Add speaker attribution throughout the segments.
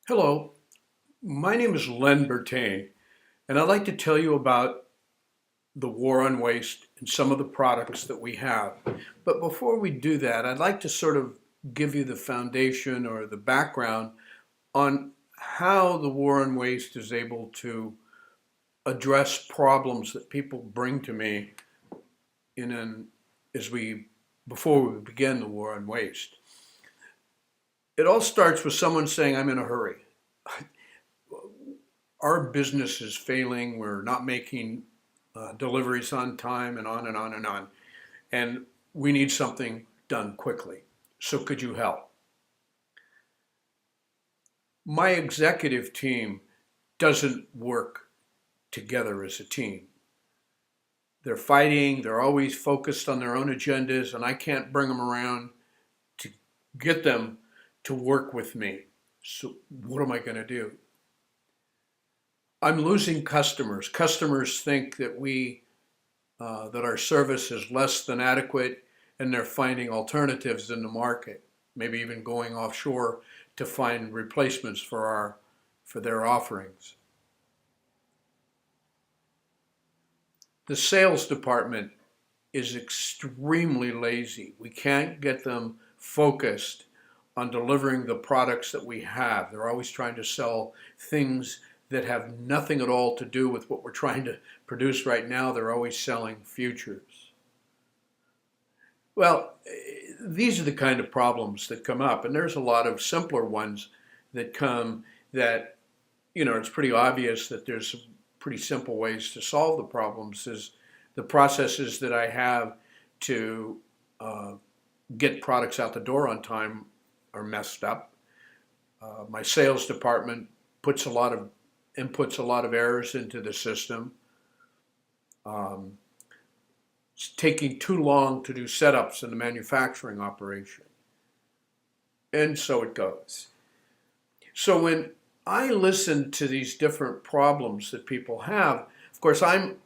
Speaker 1: Hello, my name is Len Bertain, and I'd like to tell you about the war on waste and some of the products that we have. But before we do that, I'd like to sort of give you the foundation or the background on how the war on waste is able to address problems that people bring to me in an as we before we begin the war on waste. It all starts with someone saying, "I'm in a hurry. Our business is failing. We're not making deliveries on time," and on and on and on. And we need something done quickly. So could you help? My executive team doesn't work together as a team. They're fighting, they're always focused on their own agendas, and I can't bring them around to get them to work with me. So what am I going to do? I'm losing customers. Customers think that our service is less than adequate, and they're finding alternatives in the market, maybe even going offshore to find replacements for their offerings. The sales department is extremely lazy. We can't get them focused on delivering the products that we have. They're always trying to sell things that have nothing at all to do with what we're trying to produce right now. They're always selling futures. Well, these are the kind of problems that come up, and there's a lot of simpler ones that come that, it's pretty obvious that there's some pretty simple ways to solve the problems. Is the processes that I have to get products out the door on time are messed up. My sales department puts a lot of inputs a lot of errors into the system. Um, it's taking too long to do setups in the manufacturing operation, and so it goes. So when I listen to these different problems that people have, of course, I'm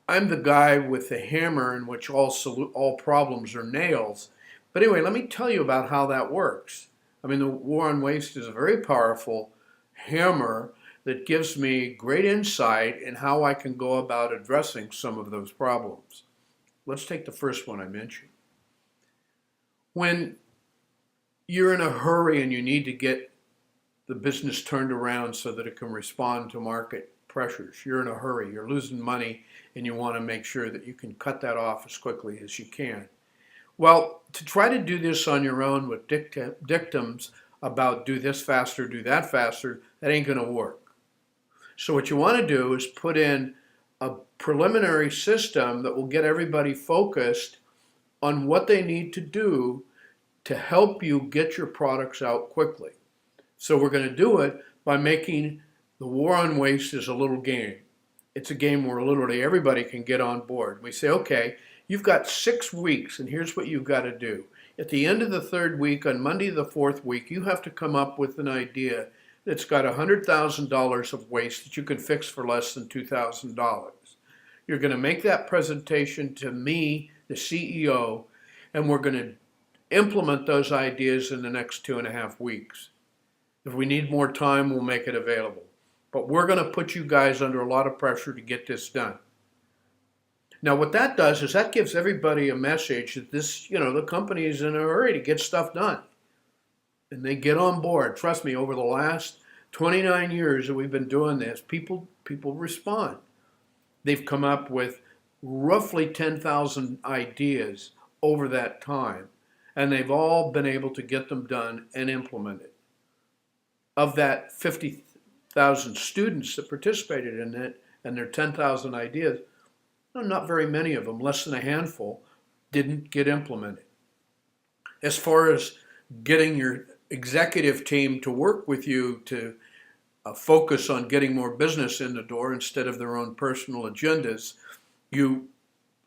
Speaker 1: the guy with the hammer in which all problems are nails. But anyway, let me tell you about how that works. I mean, the war on waste is a very powerful hammer that gives me great insight in how I can go about addressing some of those problems. Let's take the first one I mentioned. When you're in a hurry and you need to get the business turned around so that it can respond to market pressures, you're in a hurry, you're losing money, and you want to make sure that you can cut that off as quickly as you can. Well, to try to do this on your own with dictums about do this faster, do that faster, that ain't going to work. So what you want to do is put in a preliminary system that will get everybody focused on what they need to do to help you get your products out quickly. So we're going to do it by making the war on waste is a little game. It's a game where literally everybody can get on board. We say, okay, you've got 6 weeks, and here's what you've got to do. At the end of the third week, on Monday the fourth week, you have to come up with an idea that's got $100,000 of waste that you can fix for less than $2,000. You're going to make that presentation to me, the CEO, and we're going to implement those ideas in the next 2.5 weeks. If we need more time, we'll make it available. But we're going to put you guys under a lot of pressure to get this done. Now, what that does is that gives everybody a message that the company is in a hurry to get stuff done. And they get on board. Trust me, over the last 29 years that we've been doing this, people respond. They've come up with roughly 10,000 ideas over that time, and they've all been able to get them done and implemented. Of that 50,000 students that participated in it and their 10,000 ideas, not very many of them, less than a handful, didn't get implemented. As far as getting your executive team to work with you to focus on getting more business in the door instead of their own personal agendas, you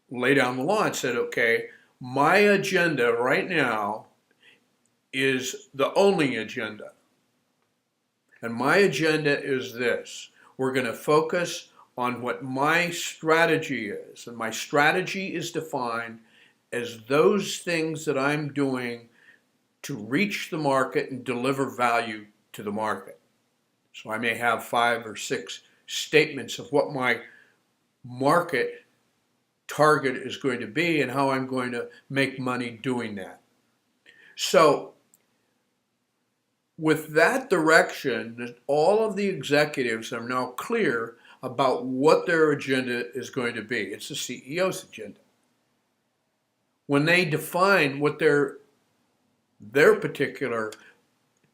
Speaker 1: lay down the law and said, okay, my agenda right now is the only agenda. And my agenda is this. We're going to focus on what my strategy is. And my strategy is defined as those things that I'm doing to reach the market and deliver value to the market. So I may have 5 or 6 statements of what my market target is going to be and how I'm going to make money doing that. So with that direction, all of the executives are now clear about what their agenda is going to be. It's the CEO's agenda. When they define what their particular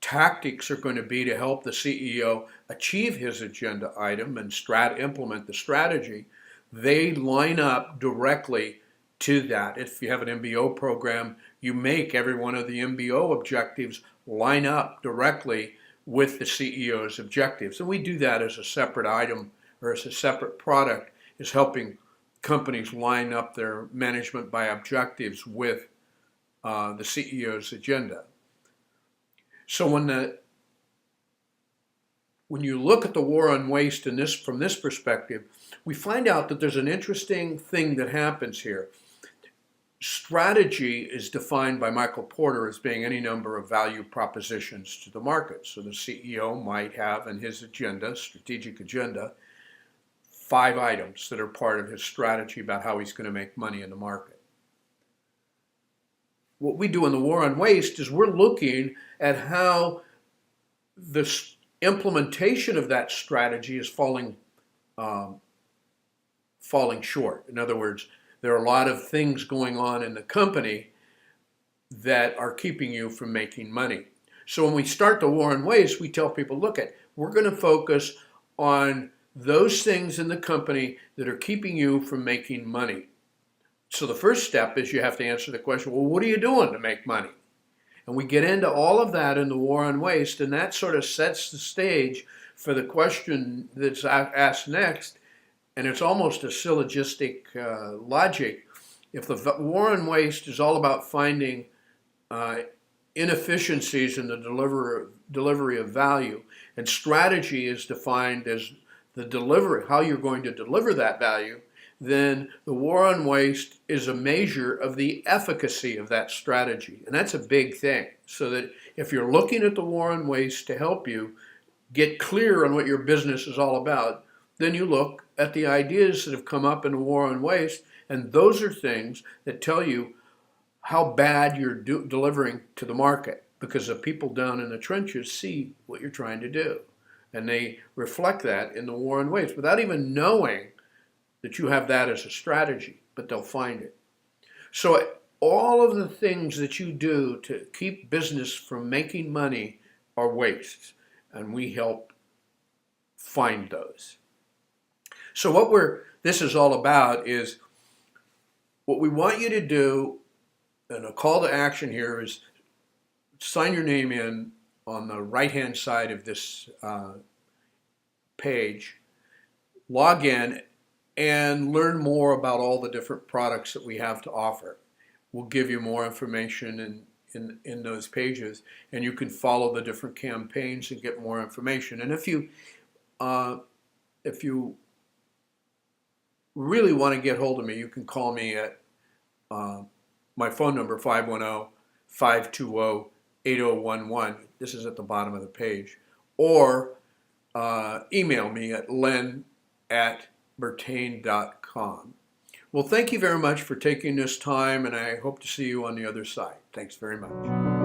Speaker 1: tactics are going to be to help the CEO achieve his agenda item and implement the strategy, they line up directly to that. If you have an MBO program, you make every one of the MBO objectives line up directly with the CEO's objectives. And we do that as a separate item or as a separate product, is helping companies line up their management by objectives with the CEO's agenda. So when you look at the war on waste from this perspective, we find out that there's an interesting thing that happens here. Strategy is defined by Michael Porter as being any number of value propositions to the market. So the CEO might have in his agenda, strategic agenda, 5 items that are part of his strategy about how he's going to make money in the market. What we do in the war on waste is we're looking at how the implementation of that strategy is falling short. In other words, there are a lot of things going on in the company that are keeping you from making money. So when we start the war on waste, we tell people, look, we're going to focus on those things in the company that are keeping you from making money. So the first step is you have to answer the question, well, what are you doing to make money? And we get into all of that in the war on waste, and that sort of sets the stage for the question that's asked next, and it's almost a syllogistic logic. If the war on waste is all about finding inefficiencies in the delivery of value, and strategy is defined as the delivery, how you're going to deliver that value, then the war on waste is a measure of the efficacy of that strategy. And that's a big thing. So that if you're looking at the war on waste to help you get clear on what your business is all about, then you look at the ideas that have come up in the war on waste, and those are things that tell you how bad you're delivering to the market, because the people down in the trenches see what you're trying to do. And they reflect that in the war on waste without even knowing that you have that as a strategy, but they'll find it. So all of the things that you do to keep business from making money are wastes, and we help find those. So what this is all about is what we want you to do, and a call to action here is sign your name in on the right-hand side of this page, log in, and learn more about all the different products that we have to offer. We'll give you more information in those pages, and you can follow the different campaigns and get more information. And if you really want to get hold of me, you can call me at my phone number, 510-520-8011. This is at the bottom of the page. Or email me at len@bertain.com. Well, thank you very much for taking this time, and I hope to see you on the other side. Thanks very much.